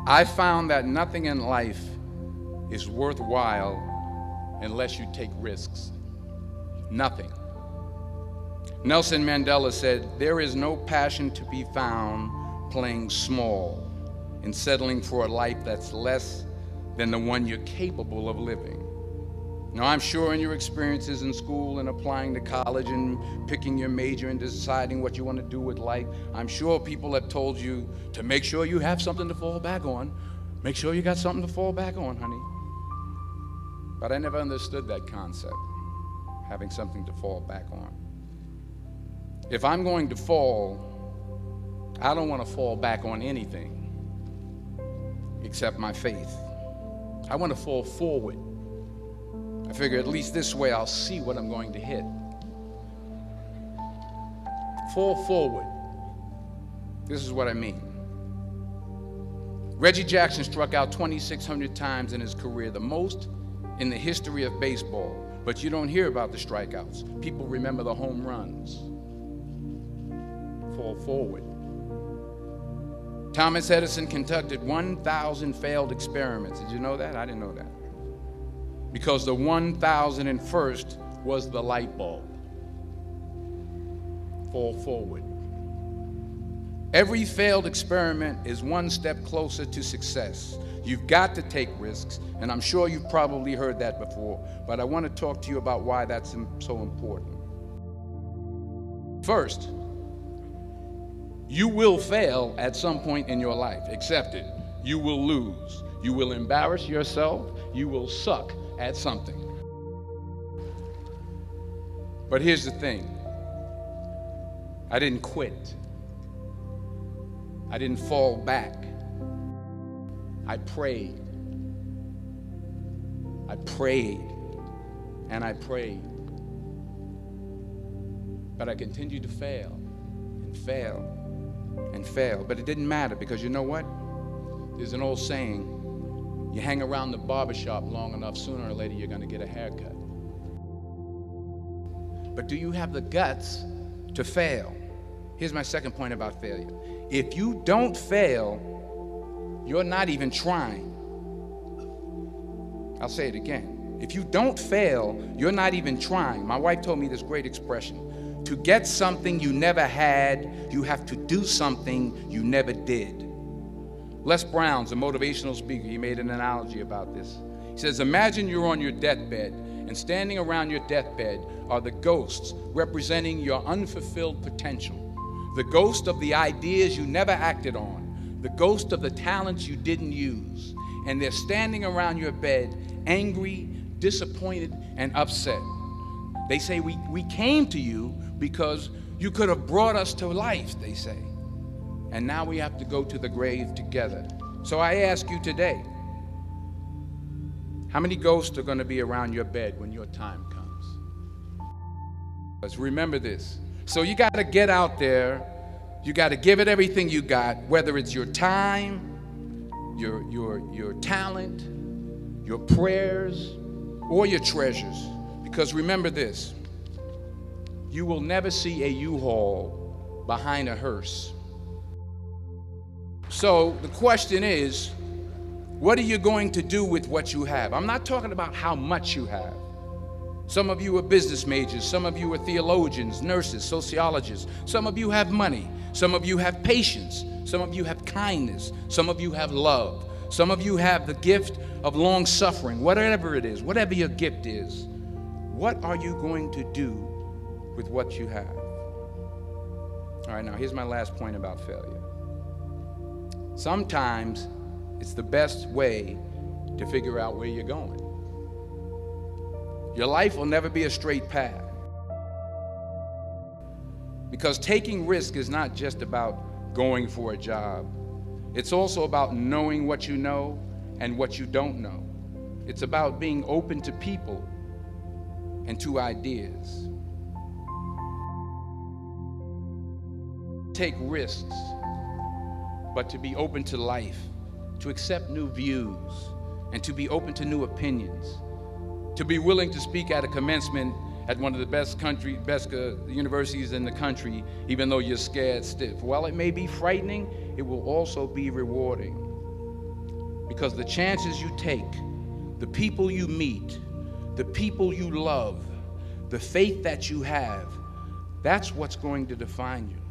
I found that nothing in life is worthwhile unless you take risks. Nothing. Nelson Mandela said, "There is no passion to be found playing small and settling for a life that's less than the one you're capable of living." Now, I'm sure in your experiences in school and applying to college and picking your major and deciding what you want to do with life, I'm sure people have told you to make sure you have something to fall back on. Make sure you got something to fall back on, honey. But I never understood that concept, having something to fall back on. If I'm going to fall, I don't want to fall back on anything except my faith. I want to fall forward. I figure at least this way I'll see what I'm going to hit. Fall forward. This is what I mean. Reggie Jackson struck out 2,600 times in his career, the most in the history of baseball. But you don't hear about the strikeouts. People remember the home runs. Fall forward. Thomas Edison conducted 1,000 failed experiments. Did you know that? I didn't know that. Because the 1,001st was the light bulb. Fall forward. Every failed experiment is one step closer to success. You've got to take risks, and I'm sure you've probably heard that before, but I want to talk to you about why that's so important. First, you will fail at some point in your life. Accept it. You will lose. You will embarrass yourself. You will suck at something. But here's the thing. I didn't quit. I didn't fall back. I prayed. I prayed and I prayed. But I continued to fail and fail and fail. But it didn't matter, because you know what? There's an old saying, you hang around the barbershop long enough, sooner or later you're going to get a haircut. But do you have the guts to fail? Here's my second point about failure. If you don't fail, you're not even trying. I'll say it again. If you don't fail, you're not even trying. My wife told me this great expression. To get something you never had, you have to do something you never did. Les Brown's a motivational speaker. He made an analogy about this. He says, imagine you're on your deathbed, and standing around your deathbed are the ghosts representing your unfulfilled potential. The ghost of the ideas you never acted on. The ghost of the talents you didn't use. And they're standing around your bed, angry, disappointed, and upset. They say, we came to you because you could have brought us to life, they say. And now we have to go to the grave together. So I ask you today, how many ghosts are going to be around your bed when your time comes? Let's remember this. So you got to get out there. You got to give it everything you got, whether it's your time, your talent, your prayers, or your treasures. Because remember this, you will never see a U-Haul behind a hearse. So the question is, what are you going to do with what you have? I'm not talking about how much you have. Some of you are business majors. Some of you are theologians, nurses, sociologists. Some of you have money. Some of you have patience. Some of you have kindness. Some of you have love. Some of you have the gift of long suffering. Whatever it is, whatever your gift is, what are you going to do with what you have? All right, now here's my last point about failure. Sometimes it's the best way to figure out where you're going. Your life will never be a straight path. Because taking risk is not just about going for a job. It's also about knowing what you know and what you don't know. It's about being open to people and to ideas. Take risks, but to be open to life, to accept new views, and to be open to new opinions, to be willing to speak at a commencement at one of the best universities in the country, even though you're scared stiff. While it may be frightening, it will also be rewarding. Because the chances you take, the people you meet, the people you love, the faith that you have, that's what's going to define you.